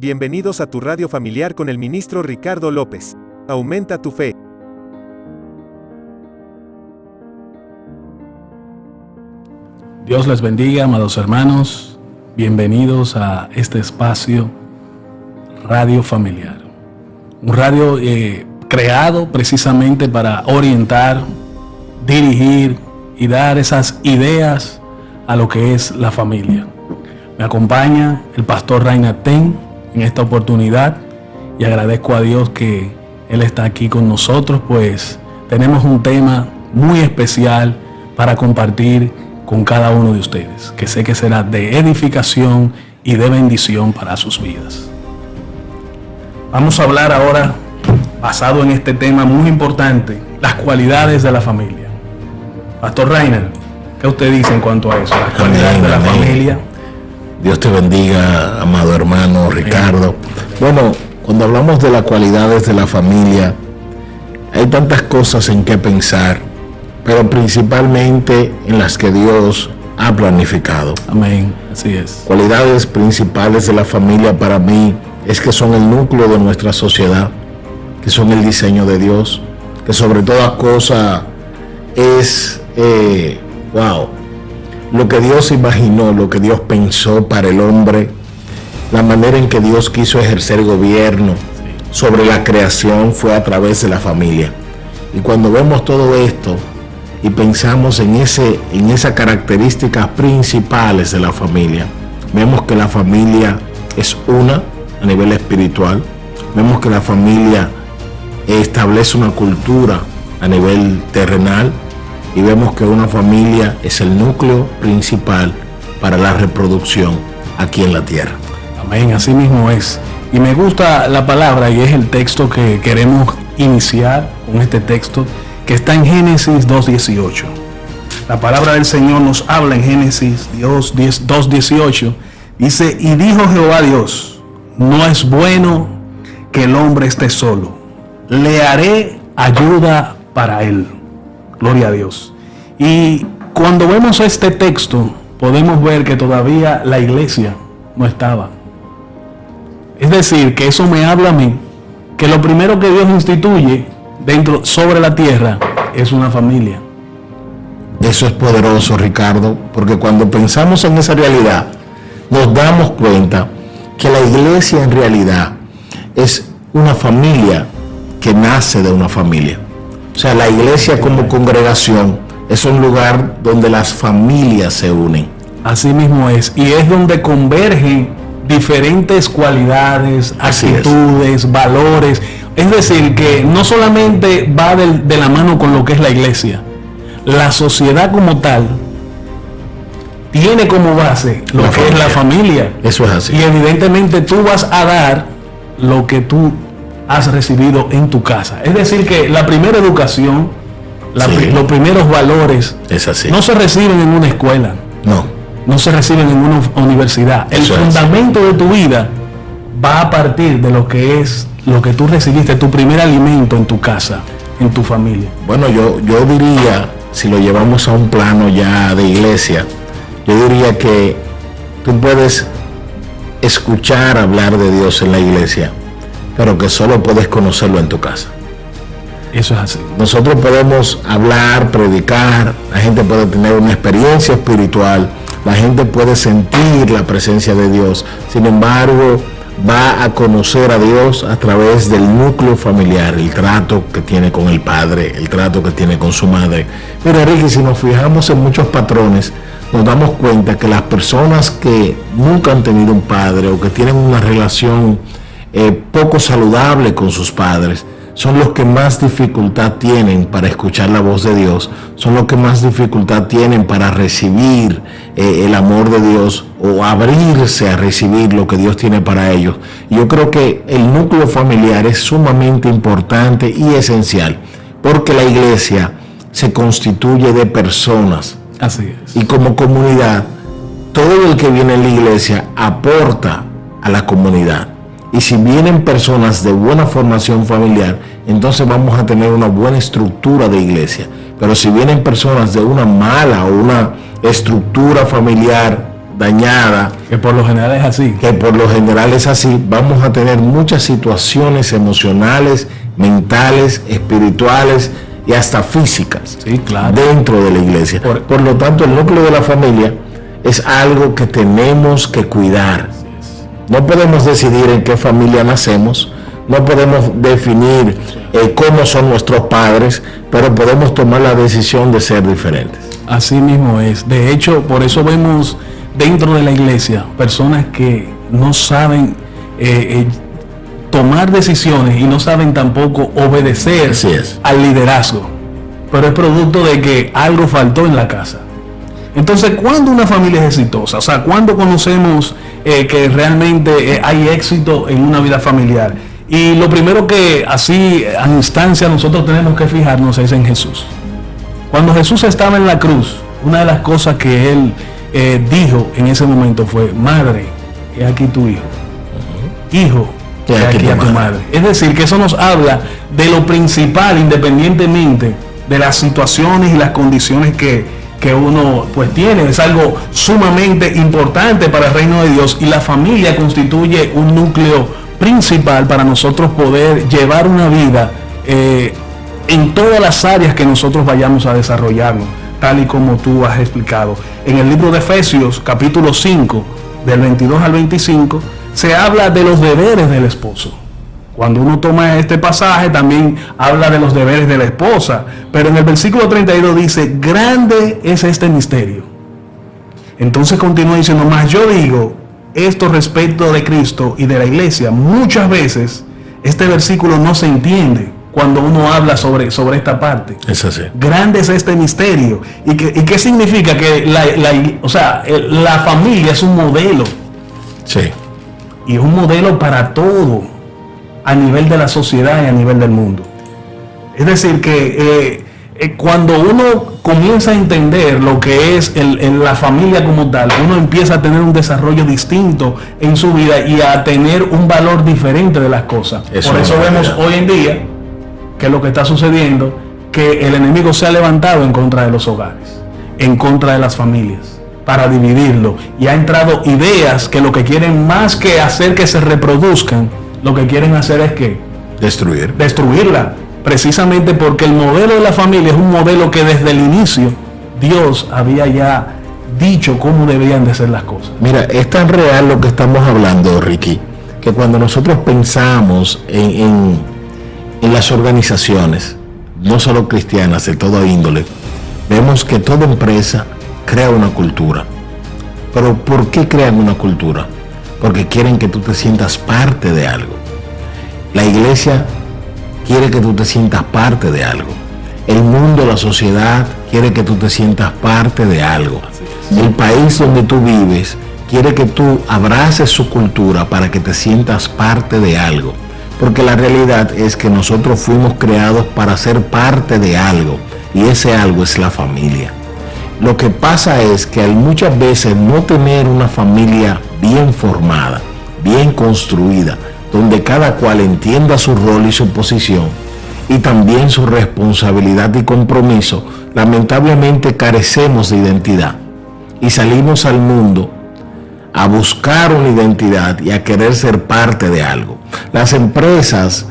Bienvenidos a tu radio familiar con el ministro Ricardo López. Aumenta tu fe. Dios les bendiga, amados hermanos. Bienvenidos a este espacio Radio Familiar. Un radio creado precisamente para orientar, dirigir y dar esas ideas a lo que es la familia. Me acompaña el pastor Rainer Ten en esta oportunidad y agradezco a Dios que Él está aquí con nosotros, pues tenemos un tema muy especial para compartir con cada uno de ustedes, que sé que será de edificación y de bendición para sus vidas. Vamos a hablar ahora, basado en este tema muy importante, las cualidades de la familia. Pastor Rainer, ¿qué usted dice en cuanto a eso? Las cualidades de la familia. Dios te bendiga, amado hermano Ricardo. Bueno, cuando hablamos de las cualidades de la familia, hay tantas cosas en que pensar, pero principalmente en las que Dios ha planificado. Amén, así es. Cualidades principales de la familia para mí es que son el núcleo de nuestra sociedad, que son el diseño de Dios, que sobre toda cosa es, lo que Dios imaginó, lo que Dios pensó para el hombre, la manera en que Dios quiso ejercer gobierno sobre la creación fue a través de la familia. Y cuando vemos todo esto y pensamos en esas características principales de la familia, vemos que la familia es una a nivel espiritual, vemos que la familia establece una cultura a nivel terrenal, y vemos que una familia es el núcleo principal para la reproducción aquí en la tierra. Amén, así mismo es. Y me gusta la palabra, y es el texto que queremos iniciar con este texto, que está en Génesis 2:18. La palabra del Señor nos habla en Génesis 2:18. Dice, y dijo Jehová Dios, no es bueno que el hombre esté solo, le haré ayuda para él. Gloria a Dios. Y cuando vemos este texto, podemos ver que todavía la iglesia no estaba. Es decir, que eso me habla a mí, que lo primero que Dios instituye sobre la tierra es una familia. Eso es poderoso, Ricardo, porque cuando pensamos en esa realidad, nos damos cuenta que la iglesia en realidad es una familia que nace de una familia. O sea, la iglesia como congregación es un lugar donde las familias se unen. Así mismo es, y es donde convergen diferentes cualidades, actitudes, valores. Es decir, que no solamente va de la mano con lo que es la iglesia, la sociedad como tal tiene como base lo que es la familia. Eso es así. Y evidentemente tú vas a dar lo que tú has recibido en tu casa. Es decir, que la primera educación, los primeros valores, es así, no se reciben en una escuela, no se reciben en una universidad. El fundamento de tu vida va a partir de lo que es lo que tú recibiste, tu primer alimento en tu casa, en tu familia. Bueno, yo diría, si lo llevamos a un plano ya de iglesia, yo diría que tú puedes escuchar hablar de Dios en la iglesia, pero que solo puedes conocerlo en tu casa. Eso es así. Nosotros podemos hablar, predicar, la gente puede tener una experiencia espiritual, la gente puede sentir la presencia de Dios, sin embargo, va a conocer a Dios a través del núcleo familiar, el trato que tiene con el padre, el trato que tiene con su madre. Pero Ricky, si nos fijamos en muchos patrones, nos damos cuenta que las personas que nunca han tenido un padre o que tienen una relación poco saludable con sus padres, son los que más dificultad tienen para escuchar la voz de Dios, son los que más dificultad tienen para recibir el amor de Dios o abrirse a recibir lo que Dios tiene para ellos. Yo creo que el núcleo familiar es sumamente importante y esencial, porque la iglesia se constituye de personas. Así es. Y como comunidad, todo el que viene a la iglesia aporta a la comunidad. Y si vienen personas de buena formación familiar, entonces vamos a tener una buena estructura de iglesia. Pero si vienen personas de una mala o una estructura familiar dañada, Que por lo general es así. que por lo general es así, vamos a tener muchas situaciones emocionales, mentales, espirituales y hasta físicas Sí, claro. dentro de la iglesia. Por lo tanto, el núcleo de la familia es algo que tenemos que cuidar. No podemos decidir en qué familia nacemos, no podemos definir cómo son nuestros padres, pero podemos tomar la decisión de ser diferentes. Así mismo es. De hecho, por eso vemos dentro de la iglesia personas que no saben tomar decisiones y no saben tampoco obedecer Así es. al liderazgo. Pero es producto de que algo faltó en la casa. Entonces, ¿cuándo una familia es exitosa? O sea, ¿cuándo conocemos que realmente hay éxito en una vida familiar? Y lo primero que así a instancia nosotros tenemos que fijarnos es en Jesús. Cuando Jesús estaba en la cruz, una de las cosas que él dijo en ese momento fue: madre, he aquí tu hijo. Hijo, he aquí a tu madre. Es decir, que eso nos habla de lo principal, independientemente de las situaciones y las condiciones que uno pues tiene. Es algo sumamente importante para el reino de Dios, y la familia constituye un núcleo principal para nosotros poder llevar una vida en todas las áreas que nosotros vayamos a desarrollarnos, tal y como tú has explicado. En el libro de Efesios, capítulo 5, del 22 al 25, se habla de los deberes del esposo. Cuando uno toma este pasaje, también habla de los deberes de la esposa, pero en el versículo 32 dice: grande es este misterio. Entonces continúa diciendo: mas yo digo esto respecto de Cristo y de la iglesia. Muchas veces este versículo no se entiende cuando uno habla sobre esta parte. Es así. Grande es este misterio. ¿Y qué significa? Que la familia es un modelo. Sí. Y es un modelo para todo, a nivel de la sociedad y a nivel del mundo. Es decir, que cuando uno comienza a entender lo que es la familia como tal, uno empieza a tener un desarrollo distinto en su vida y a tener un valor diferente de las cosas. Eso Por eso es vemos verdad. hoy en día que lo que está sucediendo, que el enemigo se ha levantado en contra de los hogares, en contra de las familias, para dividirlo, y ha entrado ideas que lo que quieren, más que hacer que se reproduzcan, lo que quieren hacer es que destruirla, precisamente porque el modelo de la familia es un modelo que desde el inicio Dios había ya dicho cómo debían de ser las cosas. Mira, es tan real lo que estamos hablando, Ricky, que cuando nosotros pensamos en las organizaciones, no solo cristianas, de toda índole, vemos que toda empresa crea una cultura. Pero ¿por qué crean una cultura? Porque quieren que tú te sientas parte de algo. La iglesia quiere que tú te sientas parte de algo. El mundo, la sociedad quiere que tú te sientas parte de algo. El país donde tú vives quiere que tú abraces su cultura para que te sientas parte de algo. Porque la realidad es que nosotros fuimos creados para ser parte de algo, y ese algo es la familia. Lo que pasa es que al muchas veces no tener una familia bien formada, bien construida, donde cada cual entienda su rol y su posición, y también su responsabilidad y compromiso, lamentablemente carecemos de identidad y salimos al mundo a buscar una identidad y a querer ser parte de algo. Las empresas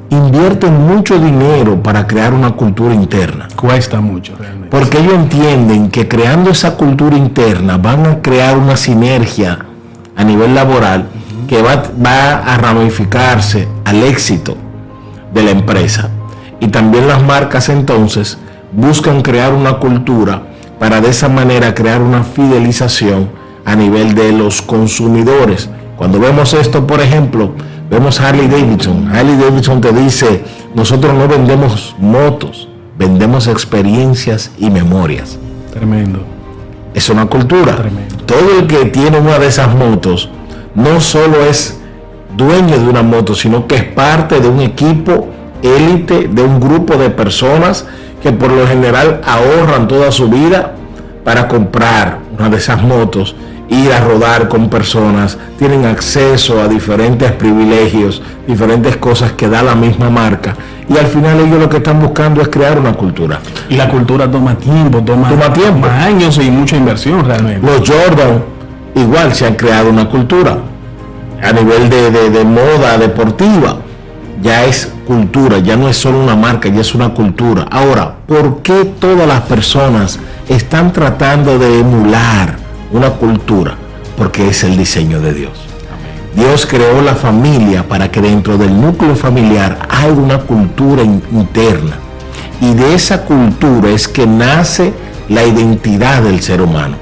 invierten mucho dinero para crear una cultura interna. Cuesta mucho realmente. Porque ellos entienden que creando esa cultura interna van a crear una sinergia a nivel laboral que va a ramificarse al éxito de la empresa. Y también las marcas entonces buscan crear una cultura para de esa manera crear una fidelización a nivel de los consumidores. Cuando vemos esto, por ejemplo, vemos Harley Davidson. Harley Davidson te dice: nosotros no vendemos motos, vendemos experiencias y memorias. Tremendo. Es una cultura. Tremendo. Todo el que tiene una de esas motos no solo es dueño de una moto, sino que es parte de un equipo élite, de un grupo de personas que por lo general ahorran toda su vida para comprar una de esas motos, ir a rodar con personas, tienen acceso a diferentes privilegios, diferentes cosas que da la misma marca, y al final ellos lo que están buscando es crear una cultura. Y la cultura toma tiempo, toma tiempo, años y mucha inversión realmente. Los Jordan igual se ha creado una cultura. A nivel de moda deportiva, ya es cultura, ya no es solo una marca, ya es una cultura. Ahora, ¿por qué todas las personas están tratando de emular una cultura? Porque es el diseño de Dios. Dios creó la familia para que dentro del núcleo familiar haya una cultura interna. Y de esa cultura es que nace la identidad del ser humano.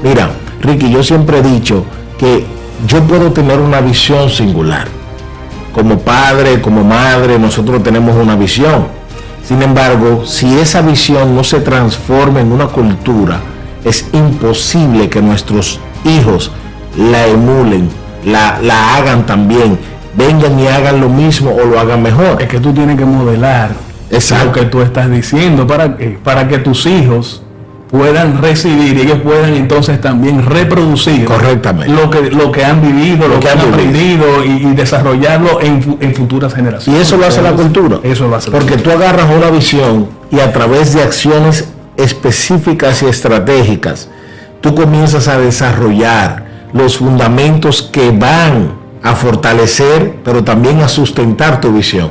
Mira, Ricky, yo siempre he dicho que yo puedo tener una visión singular. Como padre, como madre, nosotros tenemos una visión. Sin embargo, si esa visión no se transforma en una cultura, es imposible que nuestros hijos la emulen, la hagan también, vengan y hagan lo mismo o lo hagan mejor. Es que tú tienes que modelar Exacto. lo que tú estás diciendo para que tus hijos puedan recibir y ellos puedan entonces también reproducir correctamente lo que han vivido, lo que han aprendido y desarrollarlo en futuras generaciones. Y eso lo hace la cultura. Eso lo hace. Porque tú agarras una visión y a través de acciones específicas y estratégicas, tú comienzas a desarrollar los fundamentos que van a fortalecer, pero también a sustentar tu visión.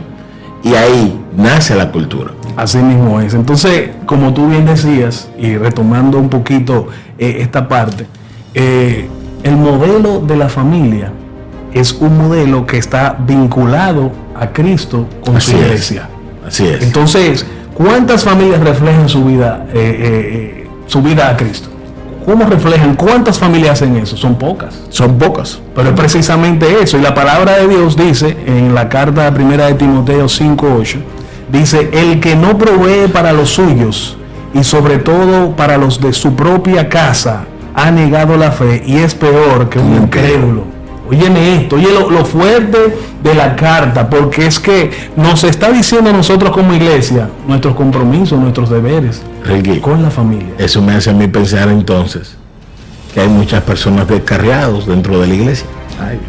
Y ahí nace la cultura. Así mismo es. Entonces, como tú bien decías, y retomando un poquito esta parte, el modelo de la familia es un modelo que está vinculado a Cristo con su iglesia. Así es. Entonces, ¿cuántas familias reflejan su vida a Cristo? ¿Cómo reflejan? ¿Cuántas familias hacen eso? Son pocas. Son pocas. Pero es precisamente eso. Y la palabra de Dios dice en la carta primera de Timoteo 5:8, dice, el que no provee para los suyos y sobre todo para los de su propia casa, ha negado la fe y es peor que un incrédulo. Óyeme esto, oye lo fuerte de la carta, porque es que nos está diciendo a nosotros como iglesia nuestros compromisos, nuestros deberes Ricky, con la familia. Eso me hace a mí pensar entonces que hay muchas personas descarriados dentro de la iglesia. Ay,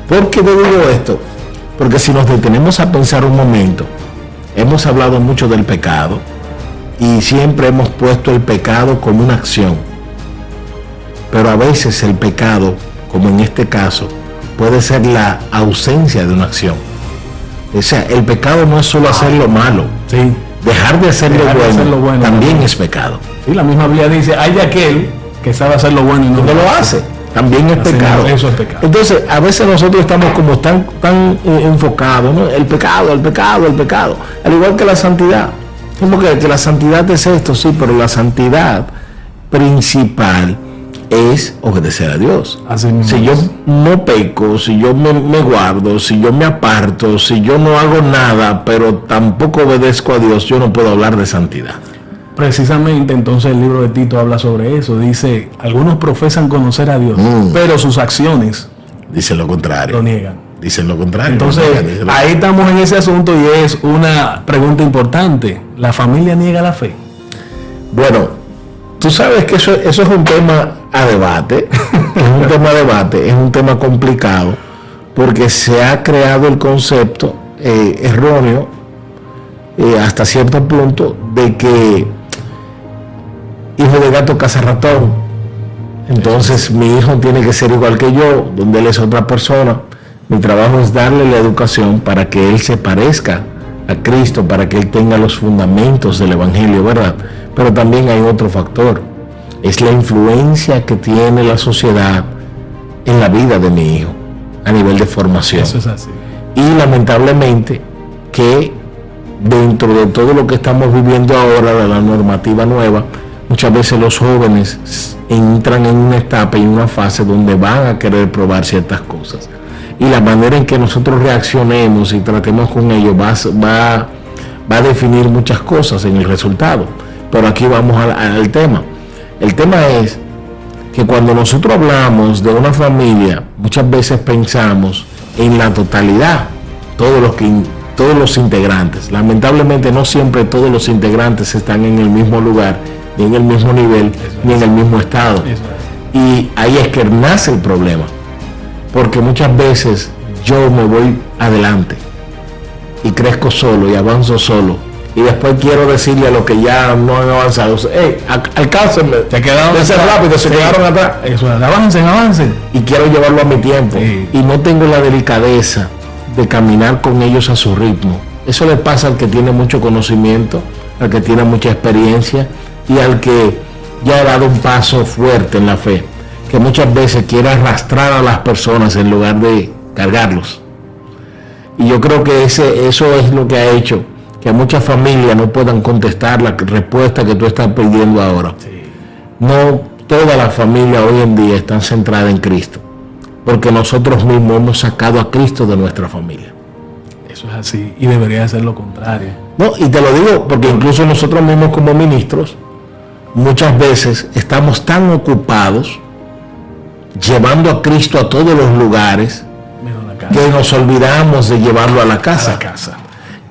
¿Por qué te digo esto? Porque si nos detenemos a pensar un momento, hemos hablado mucho del pecado y siempre hemos puesto el pecado como una acción. Pero a veces el pecado, como en este caso, puede ser la ausencia de una acción. O sea, el pecado no es solo hacer lo malo. sí. Dejar de hacer lo bueno también es pecado. Sí, la misma Biblia dice, hay de aquel que sabe hacer lo bueno y no lo hace. También es pecado. Eso es pecado. Entonces, a veces nosotros estamos como tan enfocados, ¿no? El pecado. Al igual que la santidad. Como que la santidad es esto, sí, pero la santidad principal es obedecer a Dios. Así mismo. Si yo no peco, si yo me guardo, si yo me aparto, si yo no hago nada, pero tampoco obedezco a Dios, yo no puedo hablar de santidad. Precisamente entonces el libro de Tito habla sobre eso. Dice, algunos profesan conocer a Dios, pero sus acciones dicen lo contrario. lo niegan. Dicen lo contrario. Entonces, ahí estamos en ese asunto y es una pregunta importante. ¿La familia niega la fe? Bueno, tú sabes que eso es un tema a debate, es un tema complicado, porque se ha creado el concepto erróneo hasta cierto punto de que hijo de gato caza ratón. Entonces mi hijo tiene que ser igual que yo, donde él es otra persona. Mi trabajo es darle la educación para que él se parezca a Cristo, para que él tenga los fundamentos del Evangelio, ¿verdad? Pero también hay otro factor, es la influencia que tiene la sociedad en la vida de mi hijo, a nivel de formación. Eso es así. Y lamentablemente que dentro de todo lo que estamos viviendo ahora, de la normativa nueva, muchas veces los jóvenes entran en una etapa y en una fase donde van a querer probar ciertas cosas. Y la manera en que nosotros reaccionemos y tratemos con ellos va a definir muchas cosas en el resultado. Pero aquí vamos al tema. El tema es que cuando nosotros hablamos de una familia, muchas veces pensamos en la totalidad, todos los integrantes. Lamentablemente no siempre todos los integrantes están en el mismo lugar, ni en el mismo nivel, ni en el mismo estado. Y ahí es que nace el problema, porque muchas veces yo me voy adelante y crezco solo y avanzo solo, y después quiero decirle a los que ya no han avanzado, alcáncenme, Se quedaron de ser rápido, se quedaron atrás. Eso, avancen. Y quiero llevarlo a mi tiempo. Sí. Y no tengo la delicadeza de caminar con ellos a su ritmo. Eso le pasa al que tiene mucho conocimiento, al que tiene mucha experiencia y al que ya ha dado un paso fuerte en la fe, que muchas veces quiere arrastrar a las personas en lugar de cargarlos. Y yo creo que eso es lo que ha hecho que muchas familias no puedan contestar la respuesta que tú estás pidiendo ahora. Sí. No todas las familias hoy en día están centradas en Cristo, porque nosotros mismos hemos sacado a Cristo de nuestra familia. Eso es así y debería ser lo contrario. No, y te lo digo porque incluso nosotros mismos como ministros muchas veces estamos tan ocupados llevando a Cristo a todos los lugares Menos la casa. que nos olvidamos de llevarlo a la A casa. la casa.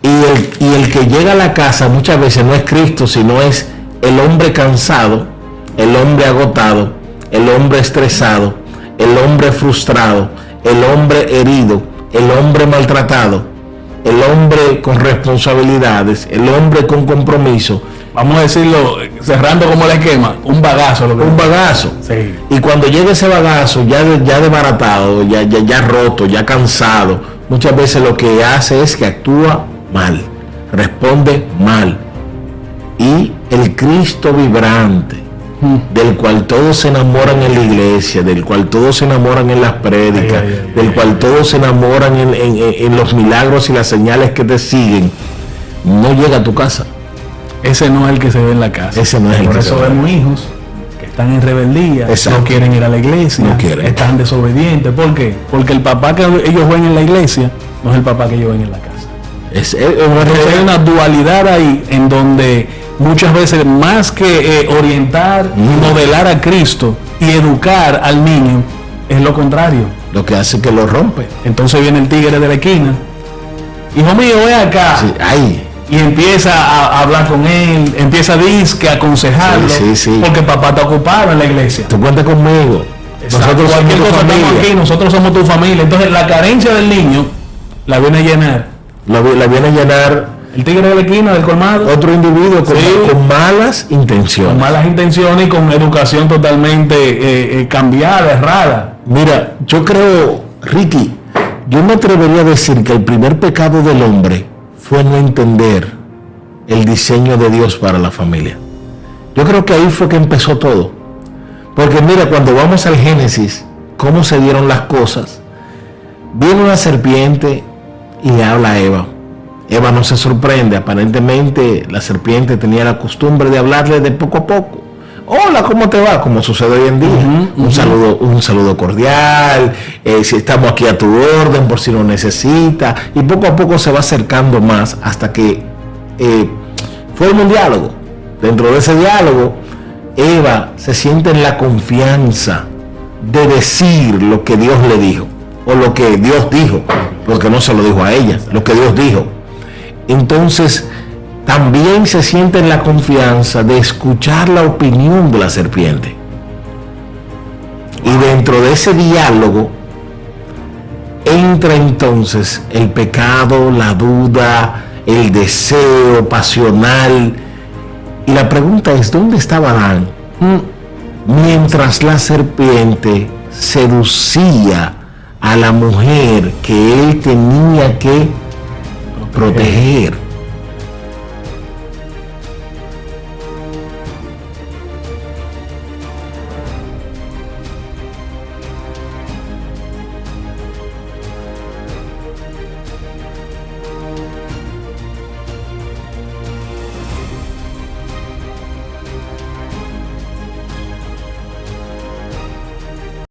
Y el que llega a la casa muchas veces no es Cristo, sino es el hombre cansado, el hombre agotado, el hombre estresado, el hombre frustrado, el hombre herido, el hombre maltratado, el hombre con responsabilidades, el hombre con compromiso. Vamos a decirlo, cerrando como el esquema, un bagazo. Un bagazo. Sí. Y cuando llega ese bagazo, ya desbaratado, ya roto, ya cansado, muchas veces lo que hace es que actúa mal, responde mal. Y el Cristo vibrante, del cual todos se enamoran en la iglesia, del cual todos se enamoran en las prédicas, del cual todos se enamoran en los milagros y las señales que te siguen, no llega a tu casa. Ese no es el que se ve en la casa. Ese no es el Por que eso se ve. vemos hijos que están en rebeldía, Exacto. no quieren ir a la iglesia, No quieren. están desobedientes. ¿Por qué? Porque el papá que ellos ven en la iglesia no es el papá que ellos ven en la casa. Entonces hay una dualidad ahí en donde muchas veces más que orientar, modelar a Cristo y educar al niño, es lo contrario. lo que hace que lo rompe. Entonces viene el tigre de la esquina, hijo mío, ven acá. Sí, ay, Y empieza a hablar con él, empieza a aconsejarlo, Sí. porque papá está ocupado en la iglesia. tú cuentas conmigo. Nosotros somos Cualquier tu cosa estamos familia. aquí, nosotros somos tu familia. Entonces la carencia del niño la viene a llenar La viene a llenar el tigre de la esquina, del colmado, otro individuo con, Sí. con malas intenciones. con malas intenciones y con educación totalmente cambiada, errada. Mira, yo creo, Ricky, yo me atrevería a decir que el primer pecado del hombre fue no entender el diseño de Dios para la familia. Yo creo que ahí fue que empezó todo. Porque mira, cuando vamos al Génesis, cómo se dieron las cosas, viene una serpiente y le habla a Eva. Eva no se sorprende, aparentemente la serpiente tenía la costumbre de hablarle de poco a poco. Hola, ¿cómo te va? Como sucede hoy en día. Un saludo cordial, si estamos aquí a tu orden por si lo necesitas, y poco a poco se va acercando más hasta que forma un diálogo. Dentro de ese diálogo, Eva se siente en la confianza de decir lo que Dios le dijo, o lo que Dios dijo, porque no se lo dijo a ella, lo que Dios dijo. Entonces, también se siente en la confianza de escuchar la opinión de la serpiente. Y dentro de ese diálogo entra entonces el pecado, la duda, el deseo pasional. Y la pregunta es, ¿dónde estaba Adán? Mientras la serpiente seducía a la mujer que él tenía que proteger.